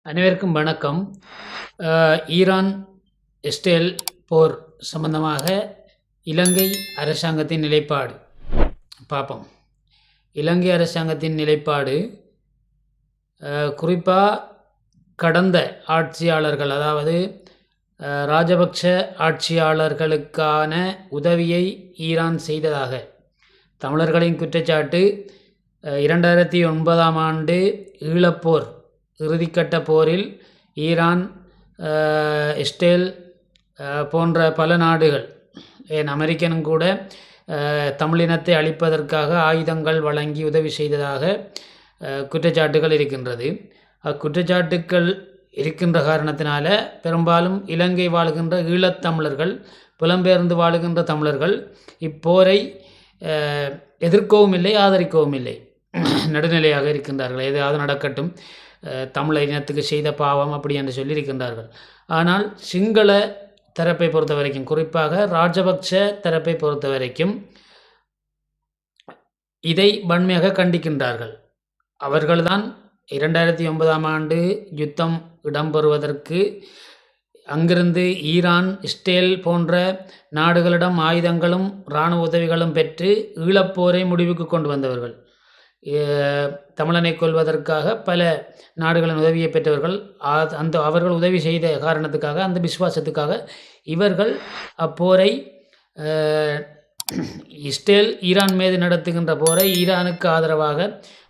அனைவருக்கும் வணக்கம். Iran Israel போர் சம்பந்தமாக இலங்கை அரசாங்கத்தின் நிலைப்பாடு பார்ப்போம். இலங்கை அரசாங்கத்தின் நிலைப்பாடு குறிப்பாக கடந்த ஆட்சியாளர்கள், அதாவது ராஜபக்ஷ ஆட்சியாளர்களுக்கான உதவியை ஈரான் செய்ததாக தமிழர்களின் குற்றச்சாட்டு. 2009ஆம் ஆண்டு ஈழப்போர் இறுதிக்கட்ட போரில் ஈரான், இஸ்ரேல் போன்ற பல நாடுகள், ஏன் அமெரிக்கனும் கூட தமிழினத்தை அழிப்பதற்காக ஆயுதங்கள் வழங்கி உதவி செய்ததாக குற்றச்சாட்டுகள் இருக்கின்றது. அக்குற்றச்சாட்டுக்கள் இருக்கின்ற காரணத்தினால பெரும்பாலும் இலங்கை வாழுகின்ற ஈழத்தமிழர்கள், புலம்பெயர்ந்து வாழுகின்ற தமிழர்கள் இப்போரை எதிர்க்கவும் இல்லை, ஆதரிக்கவும் இல்லை, நடுநிலையாக இருக்கின்றார்கள். ஏதாவது நடக்கட்டும், தமிழ் இனத்துக்கு செய்த பாவம் அப்படி என்று சொல்லியிருக்கின்றார்கள். ஆனால் சிங்கள தரப்பை பொறுத்த வரைக்கும், குறிப்பாக ராஜபக்ஷ தரப்பை பொறுத்த வரைக்கும் இதை வன்மையாக கண்டிக்கின்றார்கள். அவர்கள்தான் 2009ஆம் ஆண்டு யுத்தம் இடம்பெறுவதற்கு அங்கிருந்து ஈரான், இஸ்ரேல் போன்ற நாடுகளிடம் ஆயுதங்களும் இராணுவ உதவிகளும் பெற்று ஈழப்போரை முடிவுக்கு கொண்டு வந்தவர்கள். தமிழனை கொள்வதற்காக பல நாடுகளின் உதவியை பெற்றவர்கள். அவர்கள் உதவி செய்த காரணத்துக்காக, அந்த விசுவாசத்துக்காக இவர்கள் அப்போரை, இஸ்ரேல் ஈரான் மீது நடத்துகின்ற போரை ஈரானுக்கு ஆதரவாக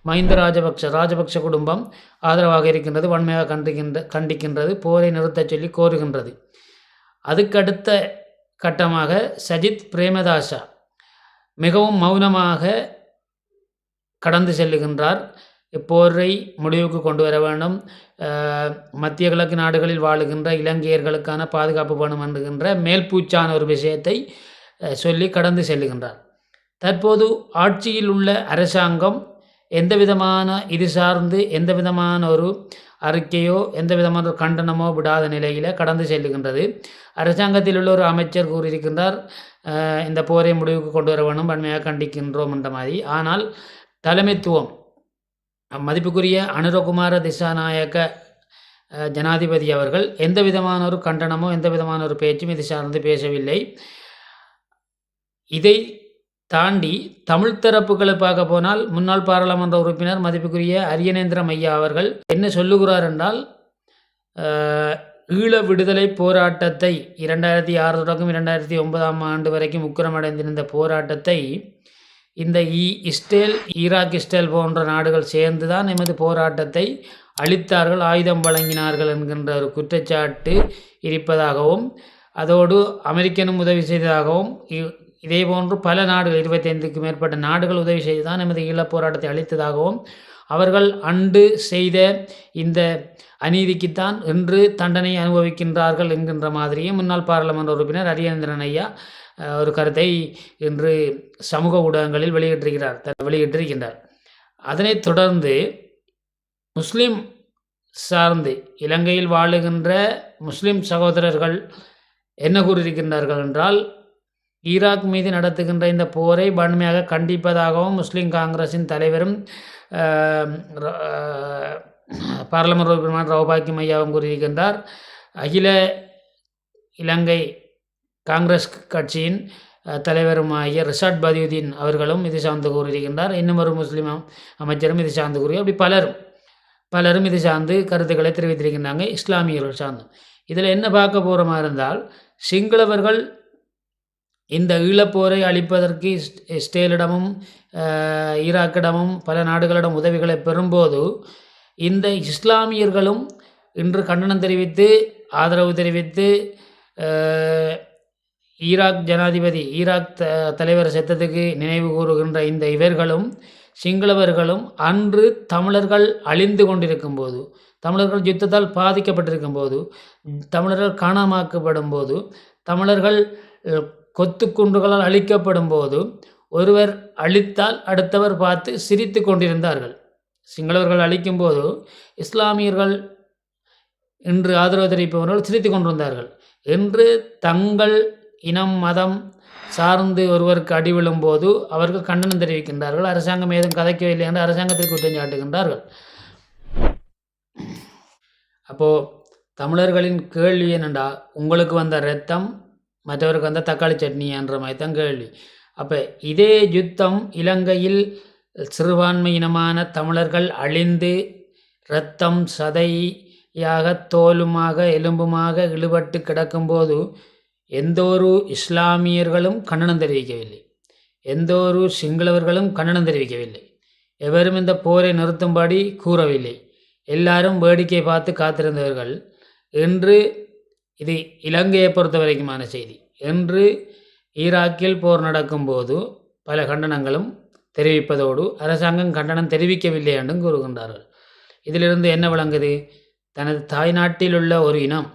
மஹிந்த ராஜபக்ஷ குடும்பம் ஆதரவாக இருக்கின்றது, வன்மையாக கண்டிக்கின்றது, போரை நிறுத்தச் சொல்லி கோருகின்றது. அதுக்கடுத்த கட்டமாக சஜித் பிரேமதாசா மிகவும் மௌனமாக கடந்து செல்லுகின்றார். இப்போரை முடிவுக்கு கொண்டு வர வேண்டும், மத்திய கிழக்கு நாடுகளில் வாழுகின்ற இலங்கையர்களுக்கான பாதுகாப்பு வேணும் என்கின்ற மேல்பூச்சான ஒரு விஷயத்தை சொல்லி கடந்து செல்லுகின்றார். தற்போது ஆட்சியில் உள்ள அரசாங்கம் எந்த விதமான இது சார்ந்து எந்த விதமான ஒரு அறிக்கையோ எந்த விதமான ஒரு கண்டனமோ விடாத நிலையில் கடந்து செல்லுகின்றது. அரசாங்கத்தில் உள்ள ஒரு அமைச்சர் கூறியிருக்கின்றார், இந்த போரை முடிவுக்கு கொண்டு வர வேண்டும், வன்மையாக கண்டிக்கின்றோம் என்ற மாதிரி. ஆனால் தலைமைத்துவம், மதிப்புக்குரிய அனுரகுமார திசாநாயக்க ஜனாதிபதி அவர்கள் எந்த விதமான ஒரு கண்டனமோ எந்த விதமான ஒரு பேச்சும் இது சார்ந்து பேசவில்லை. இதை தாண்டி தமிழ் தரப்புகளை பார்க்க போனால் முன்னாள் பாராளுமன்ற உறுப்பினர் மதிப்புக்குரிய அரியநேந்திரம் ஐயா அவர்கள் என்ன சொல்லுகிறார் என்றால், ஈழ விடுதலை போராட்டத்தை 2006 தொடக்கம் 2009ஆம் ஆண்டு வரைக்கும் உக்கிரமடைந்திருந்த போராட்டத்தை இந்த இஸ்ரேல், இஸ்ரேல் போன்ற நாடுகள் சேர்ந்து தான் எமது போராட்டத்தை அழித்தார்கள், ஆயுதம் வழங்கினார்கள் என்கின்ற ஒரு குற்றச்சாட்டு இருப்பதாகவும், அதோடு அமெரிக்கனும் உதவி செய்ததாகவும், இதே போன்று பல நாடுகள் 25க்கு மேற்பட்ட நாடுகள் உதவி செய்து தான் எமது ஈழப் போராட்டத்தை அளித்ததாகவும், அவர்கள் அன்று செய்த இந்த அநீதிக்குத்தான் இன்று தண்டனை அனுபவிக்கின்றார்கள் என்கின்ற மாதிரியும் முன்னாள் பாராளுமன்ற உறுப்பினர் அரியநேந்திரன் ஐயா ஒரு கருத்தை இன்று சமூக ஊடகங்களில் வெளியிட்டிருக்கின்றார். அதனைத் தொடர்ந்து முஸ்லிம் சார்ந்து இலங்கையில் வாழுகின்ற முஸ்லிம் சகோதரர்கள் என்ன கூறியிருக்கின்றார்கள் என்றால், ஈராக் மீது நடத்துகின்ற இந்த போரை வன்மையாக கண்டிப்பதாகவும் முஸ்லீம் காங்கிரஸின் தலைவரும் பாராளுமன்ற உறுப்பினர் ரவுபாக்கி மையாவும் கூறியிருக்கின்றார். அகில இலங்கை காங்கிரஸ் கட்சியின் தலைவருமாகிய ரிஷாட் பதியுதீன் அவர்களும் இது சார்ந்து கூறியிருக்கின்றார். இன்னும் ஒரு முஸ்லீம் அமைச்சரும் இது சார்ந்து கூறி, அப்படி பலரும் இது சார்ந்து கருத்துக்களை தெரிவித்திருக்கின்றாங்க, இஸ்லாமியர்கள் சார்ந்து. இதில் என்ன பார்க்க போகிறோமா இருந்தால், சிங்களவர்கள் இந்த ஈழப்போரை அழிப்பதற்கு இஸ்ரேலிடமும் ஈராக்கிடமும் பல நாடுகளிடம் உதவிகளை பெறும்போது, இந்த இஸ்லாமியர்களும் இன்று கண்டனம் தெரிவித்து ஆதரவு தெரிவித்து ஈராக் தலைவர் செத்ததுக்கு நினைவு கூறுகின்ற இந்த இவர்களும் சிங்களவர்களும் அன்று தமிழர்கள் அழிந்து கொண்டிருக்கும் போது, தமிழர்கள் யுத்தத்தால் பாதிக்கப்பட்டிருக்கும் போது, தமிழர்கள் காணாமாக்கப்படும் போது, தமிழர்கள் கொத்து குண்டுகளால் அழிக்கப்படும் போது ஒருவர் அழித்தால் அடுத்தவர் பார்த்து சிரித்து கொண்டிருந்தார்கள். சிங்களவர்கள் அழிக்கும் போது இஸ்லாமியர்கள் இன்று ஆதரவு தெரிவிப்பவர்கள் சிரித்து கொண்டிருந்தார்கள். என்று தங்கள் இனம் மதம் சார்ந்து ஒருவருக்கு அடி விழும்போது அவர்கள் கண்டனம் தெரிவிக்கின்றார்கள். அரசாங்கம் ஏதும் கதைக்கவில்லை என்று அரசாங்கத்திற்கு குற்றம் சாட்டுகின்றார்கள். அப்போது தமிழர்களின் கேள்வி என்னென்னா, உங்களுக்கு வந்த ரத்தம் மற்றவருக்கு வந்த தக்காளி சட்னின்ற மாதிரி தான் கேள்வி. அப்போ இதே யுத்தம் இலங்கையில் சிறுபான்மையினமான தமிழர்கள் அழிந்து இரத்தம் சதையாக தோலுமாக எலும்புமாக இழுபட்டு கிடக்கும்போது எந்த ஒரு இஸ்லாமியர்களும் கண்டனம் தெரிவிக்கவில்லை, எந்த ஒரு சிங்களவர்களும் கண்டனம் தெரிவிக்கவில்லை, எவரும் இந்த போரை நிறுத்தும்படி கூறவில்லை. எல்லாரும் வேடிக்கை பார்த்து காத்திருந்தவர்கள். என்று இது இலங்கையை பொறுத்த வரைக்குமான செய்தி. என்று ஈராக்கில் போர் நடக்கும்போது பல கண்டனங்களும் தெரிவிப்பதோடு அரசாங்கம் கண்டனம் தெரிவிக்கவில்லை என்றும் கூறுகின்றார்கள். இதிலிருந்து என்ன விளங்குது? தனது தாய்நாட்டில் உள்ள ஒரு இனம்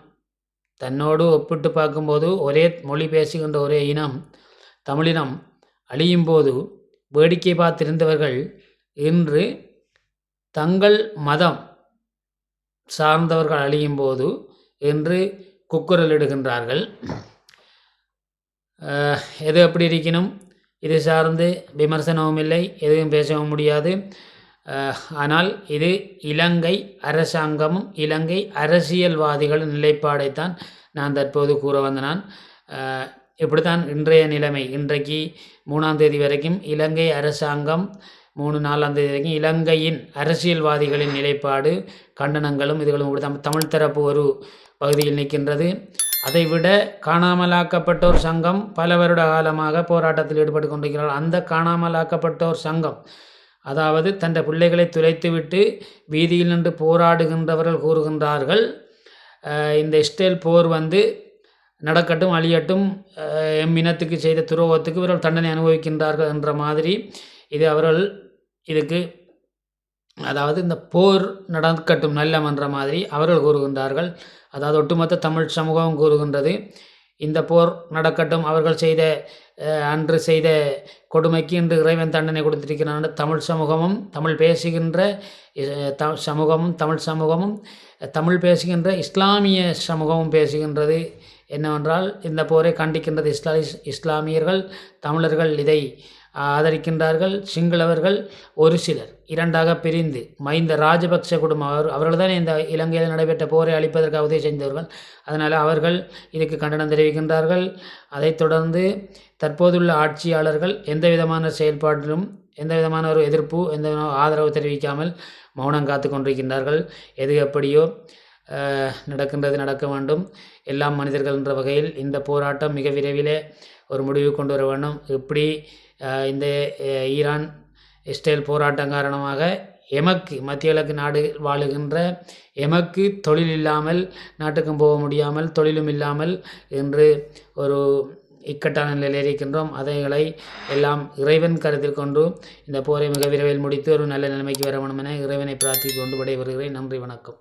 தன்னோடு ஒப்பிட்டு பார்க்கும்போது ஒரே மொழி பேசுகின்ற ஒரே இனம் தமிழினம் அழியும் போது வேடிக்கை பார்த்திருந்தவர்கள் இன்று தங்கள் மதம் சார்ந்தவர்கள் அழியும் போது என்று குக்குரலிடுகின்றார்கள். எது எப்படி இருக்கணும், இது சார்ந்து விமர்சனமும் இல்லை, எதுவும் பேசவும் முடியாது. ஆனால் இது இலங்கை அரசாங்கமும் இலங்கை அரசியல்வாதிகளின் நிலைப்பாடைத்தான் நான் தற்போது கூற வந்தேன். இப்படித்தான் இன்றைய நிலைமை. இன்றைக்கு 3ஆம் தேதி வரைக்கும் இலங்கை அரசாங்கம், 3-4ஆம் தேதி வரைக்கும் இலங்கையின் அரசியல்வாதிகளின் நிலைப்பாடு, கண்டனங்களும் இதுகளும் இப்படி தமிழ் தரப்பு ஒரு பகுதியில் நிற்கின்றது. அதைவிட காணாமலாக்கப்பட்டோர் சங்கம் பல வருட காலமாக போராட்டத்தில் ஈடுபட்டு கொண்டிருக்கிறார்கள். அந்த காணாமலாக்கப்பட்டோர் சங்கம், அதாவது தன் பிள்ளைகளை துளைத்துவிட்டு வீதியில் நின்று போராடுகின்றவர்கள் கூறுகின்றார்கள், இந்த இஸ்ரேல் போர் நடக்கட்டும், அழியட்டும், எம் இனத்துக்கு செய்த துரோகத்துக்கு இவர்கள் தண்டனை அனுபவிக்கின்றார்கள் என்ற மாதிரி இது அவர்கள் இதுக்கு, அதாவது இந்த போர் நடக்கட்டும் நல்லம் என்ற மாதிரி அவர்கள் கூறுகின்றார்கள். அதாவது ஒட்டுமொத்த தமிழ் சமூகம் கூறுகின்றது, இந்த போர் நடக்கட்டும், அவர்கள் செய்த அன்று செய்த கொடுமைக்கு இன்று இறைவன் தண்டனை கொடுத்திருக்கிறான். தமிழ் சமூகமும் தமிழ் பேசுகின்ற தமிழ் சமூகமும் தமிழ் பேசுகின்ற இஸ்லாமிய சமூகமும் பேசுகின்றது என்னவென்றால், இந்த போரை கண்டிக்கின்றது இஸ்லாமியர்கள், தமிழர்கள் இதை ஆதரிக்கின்றார்கள். சிங்களவர்கள் ஒரு சிலர் இரண்டாக பிரிந்து மஹிந்த ராஜபக்ச குடும்பம் அவர்கள் தான் இந்த இலங்கையில் நடைபெற்ற போரை அளிப்பதற்காக உதவி செய்தவர்கள். அதனால் அவர்கள் இதுக்கு கண்டனம் தெரிவிக்கின்றார்கள். அதைத் தொடர்ந்து தற்போதுள்ள ஆட்சியாளர்கள் எந்த விதமான செயல்பாட்டிலும் எந்த விதமான ஒரு எதிர்ப்பு, எந்த ஆதரவு தெரிவிக்காமல் மௌனம் காத்து கொண்டிருக்கின்றார்கள். எது எப்படியோ நடக்கின்றது, நடக்க வேண்டும். எல்லாம் மனிதர்கள் என்ற வகையில் இந்த போராட்டம் மிக விரைவிலே ஒரு முடிவு கொண்டு வர வேண்டும். இப்படி இந்த ஈரான் இஸ்ரேல் போராட்டம் காரணமாக எமக்கு மத்திய கிழக்கு நாடு வாழுகின்ற எமக்கு தொழில் இல்லாமல், நாட்டுக்கும் போக முடியாமல், தொழிலும் இல்லாமல் என்று ஒரு இக்கட்டான நிலையில் இருக்கின்றோம். அதைகளை எல்லாம் இறைவன் கருத்தில் கொண்டு இந்த போரை மிக விரைவில் முடித்து ஒரு நல்ல நிலைமைக்கு வர வேண்டும் என இறைவனை பிரார்த்தித்து கொண்டு விடைபெறுகிறேன். நன்றி, வணக்கம்.